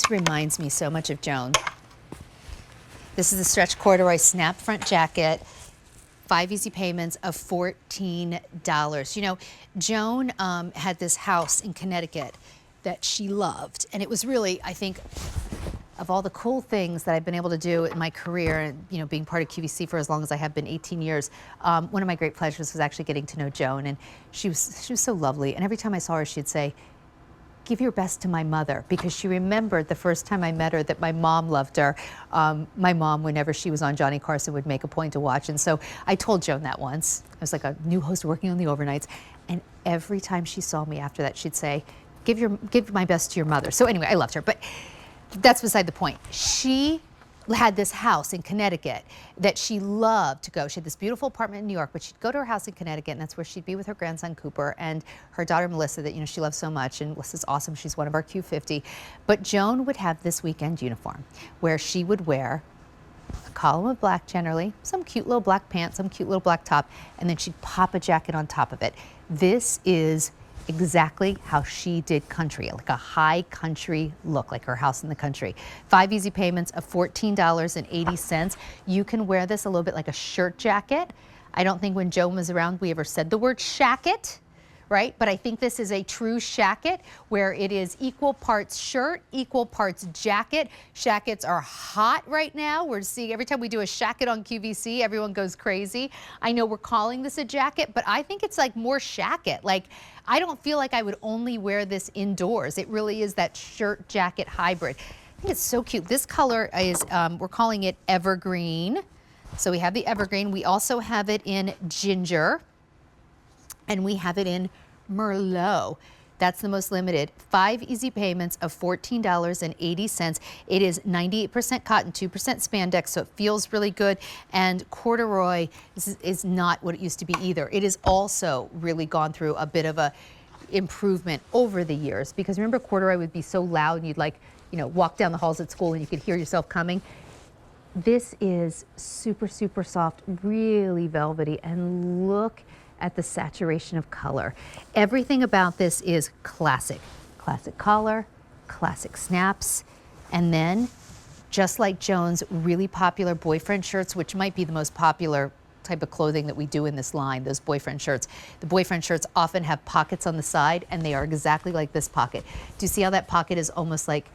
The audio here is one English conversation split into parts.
This reminds me so much of Joan. This is the stretch corduroy snap front jacket, 5 easy payments of $14. You know, Joan had this house in Connecticut that she loved, and it was really, I think, of all the cool things that I've been able to do in my career, and you know, being part of QVC for as long as I have been, 18 years, one of my great pleasures was actually getting to know Joan, and she was so lovely. And every time I saw her, she'd say, "Give your best to my mother," because she remembered the first time I met her that my mom loved her. My mom, whenever she was on Johnny Carson, would make a point to watch. And so I told Joan that once. I was like a new host working on the overnights. And every time she saw me after that, she'd say, give my best to your mother. So anyway, I loved her. But that's beside the point. She had this house in Connecticut that she loved to go. She had this beautiful apartment in New York, but she'd go to her house in Connecticut, and that's where she'd be with her grandson Cooper and her daughter Melissa, that, you know, she loves so much. And Melissa's awesome. She's one of our Q50. But Joan would have this weekend uniform where she would wear a column of black generally, some cute little black pants, some cute little black top, and then she'd pop a jacket on top of it. This is exactly how she did country, like a high country look, like her house in the country. 5 easy payments of $14.80. You can wear this a little bit like a shirt jacket. I don't think when Joan was around we ever said the word shacket, right? But I think this is a true shacket where it is equal parts shirt, equal parts jacket. Shackets are hot right now. We're seeing every time we do a shacket on QVC, everyone goes crazy. I know we're calling this a jacket, but I think it's like more shacket. Like, I don't feel like I would only wear this indoors. It really is that shirt jacket hybrid. I think it's so cute. This color is, we're calling it evergreen. So we have the evergreen. We also have it in ginger, and we have it in Merlot. That's the most limited. 5 easy payments of $14.80. It is 98% cotton, 2% spandex, so it feels really good. And corduroy is not what it used to be either. It has also really gone through a bit of a improvement over the years, because remember, corduroy would be so loud and you'd, like, you know, walk down the halls at school and you could hear yourself coming. This is super, super soft, really velvety, and look at the saturation of color. Everything about this is classic. Classic collar, classic snaps, and then, just like Joan's really popular boyfriend shirts, which might be the most popular type of clothing that we do in this line, those boyfriend shirts. The boyfriend shirts often have pockets on the side, and they are exactly like this pocket. Do you see how that pocket is almost like,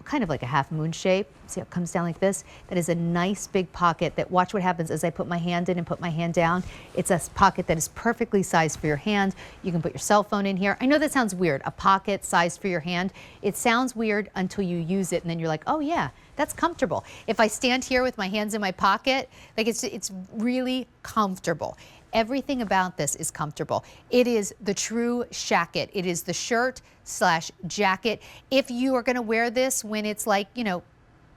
kind of like a half moon shape? See how it comes down like this? That is a nice big pocket that, watch what happens as I put my hand in and put my hand down. It's a pocket that is perfectly sized for your hand. You can put your cell phone in here. I know that sounds weird, a pocket sized for your hand. It sounds weird until you use it, and then you're like, oh yeah, that's comfortable. If I stand here with my hands in my pocket, like, it's really comfortable. Everything about this is comfortable. It is the true shacket. It is the shirt slash jacket. If you are gonna wear this when it's like, you know,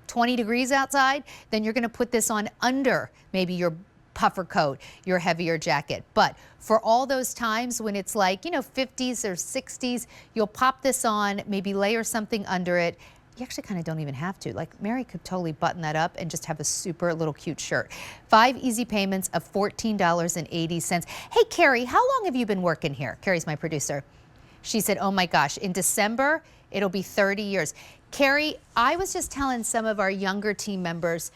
20 degrees outside, then you're gonna put this on under maybe your puffer coat, your heavier jacket. But for all those times when it's like, you know, 50s or 60s, you'll pop this on, maybe layer something under it. You actually kind of don't even have to. Like, Mary could totally button that up and just have a super little cute shirt. 5 easy payments of $14.80. Hey, Carrie, how long have you been working here? Carrie's my producer. She said, oh my gosh, in December, it'll be 30 years. Carrie, I was just telling some of our younger team members,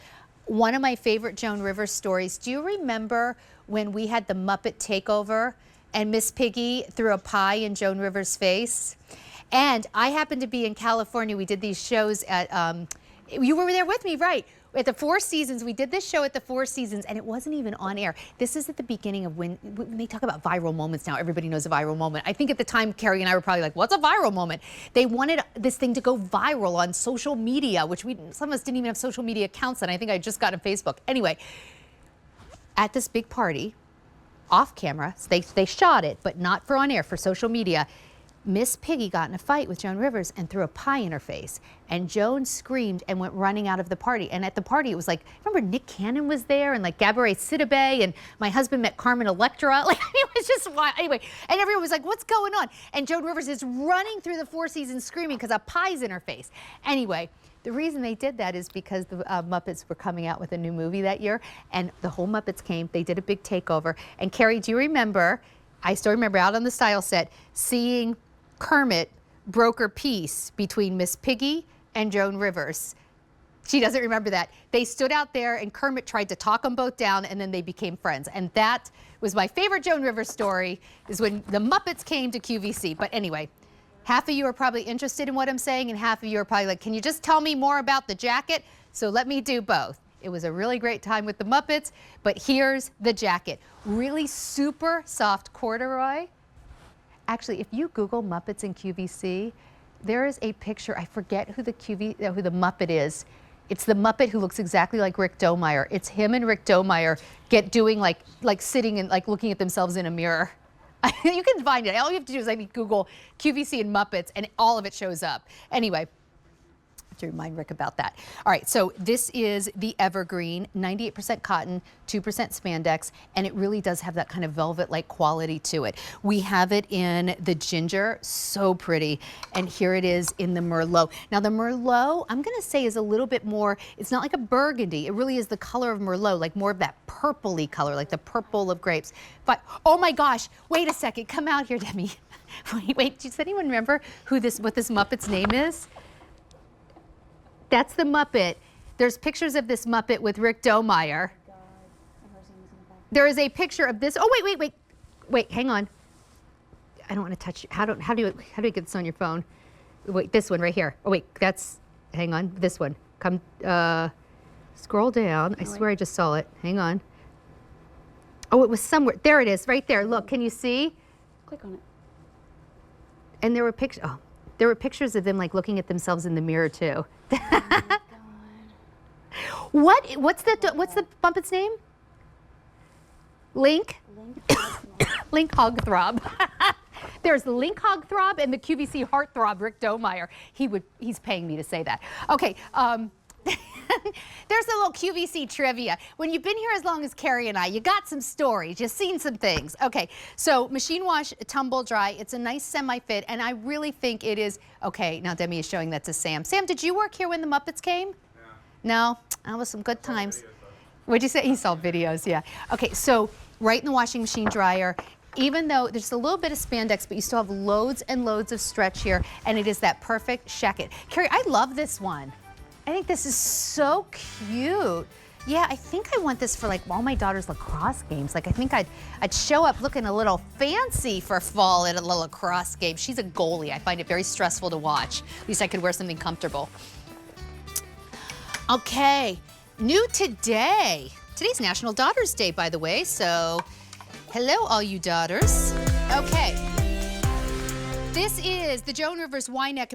one of my favorite Joan Rivers stories. Do you remember when we had the Muppet takeover and Miss Piggy threw a pie in Joan Rivers' face? And I happened to be in California. We did these shows at, you were there with me, right? At the Four Seasons, we did this show at the Four Seasons, and it wasn't even on air. This is at the beginning of when they talk about viral moments now. Everybody knows a viral moment. I think at the time, Carrie and I were probably like, what's a viral moment? They wanted this thing to go viral on social media, which some of us didn't even have social media accounts, and I think I just got on Facebook. Anyway, at this big party, off camera, they shot it, but not for on air, for social media. Miss Piggy got in a fight with Joan Rivers and threw a pie in her face. And Joan screamed and went running out of the party. And at the party, it was like, remember Nick Cannon was there, and like Gabourey Sidibe, and my husband met Carmen Electra. Like, it was just wild. Anyway, and everyone was like, what's going on? And Joan Rivers is running through the Four Seasons screaming because a pie's in her face. Anyway, the reason they did that is because the Muppets were coming out with a new movie that year, and the whole Muppets came. They did a big takeover. And Carrie, do you remember, I still remember out on the style set, seeing Kermit broker peace between Miss Piggy, and Joan Rivers. She doesn't remember that. They stood out there and Kermit tried to talk them both down and then they became friends. And that was my favorite Joan Rivers story, is when the Muppets came to QVC. But anyway, half of you are probably interested in what I'm saying and half of you are probably like, can you just tell me more about the jacket? So let me do both. It was a really great time with the Muppets, but here's the jacket. Really super soft corduroy. Actually, if you Google Muppets in QVC, there is a picture, I forget who the Muppet is. It's the Muppet who looks exactly like Rick Domeyer. It's him and Rick Domeyer doing like sitting and like looking at themselves in a mirror. You can find it. All you have to do is Google QVC and Muppets and all of it shows up. Anyway, to remind Rick about that. All right, so this is the Evergreen, 98% cotton, 2% spandex, and it really does have that kind of velvet-like quality to it. We have it in the ginger, so pretty, and here it is in the Merlot. Now the Merlot, I'm gonna say is a little bit more, it's not like a burgundy, it really is the color of Merlot, like more of that purpley color, like the purple of grapes. But, oh my gosh, wait a second, come out here, Demi. Wait, does anyone remember what this Muppet's name is? That's the Muppet. There's pictures of this Muppet with Rick Domeyer. There is a picture of this. Oh, wait, hang on. I don't want to touch you. How do you get this on your phone? Wait, this one right here. Oh, wait, hang on, this one. Come, scroll down. I swear I just saw it. Hang on. Oh, it was somewhere. There it is, right there. Look, can you see? Click on it. And there were pictures. Oh, there were pictures of them like looking at themselves in the mirror too. Oh What's the Muppet's name? Link? Link Hogthrob. There's the Link Hogthrob and the QVC Heartthrob Rick Domeyer. He's paying me to say that. Okay. There's a little QVC trivia. When you've been here as long as Carrie and I, you got some stories, you've seen some things. Okay, so machine wash, tumble dry, it's a nice semi-fit, and I really think it is, okay, now Demi is showing that to Sam. Sam, did you work here when the Muppets came? No? That was some good times. What'd you say? He saw videos, yeah. Okay, so right in the washing machine dryer, even though there's a little bit of spandex, but you still have loads and loads of stretch here, and it is that perfect shacket. Carrie, I love this one. I think this is so cute. Yeah, I think I want this for like all my daughter's lacrosse games. Like I think I'd show up looking a little fancy for fall at a lacrosse game. She's a goalie. I find it very stressful to watch. At least I could wear something comfortable. Okay, new today. Today's National Daughters Day, by the way, so hello all you daughters. Okay, this is the Joan Rivers Y-neck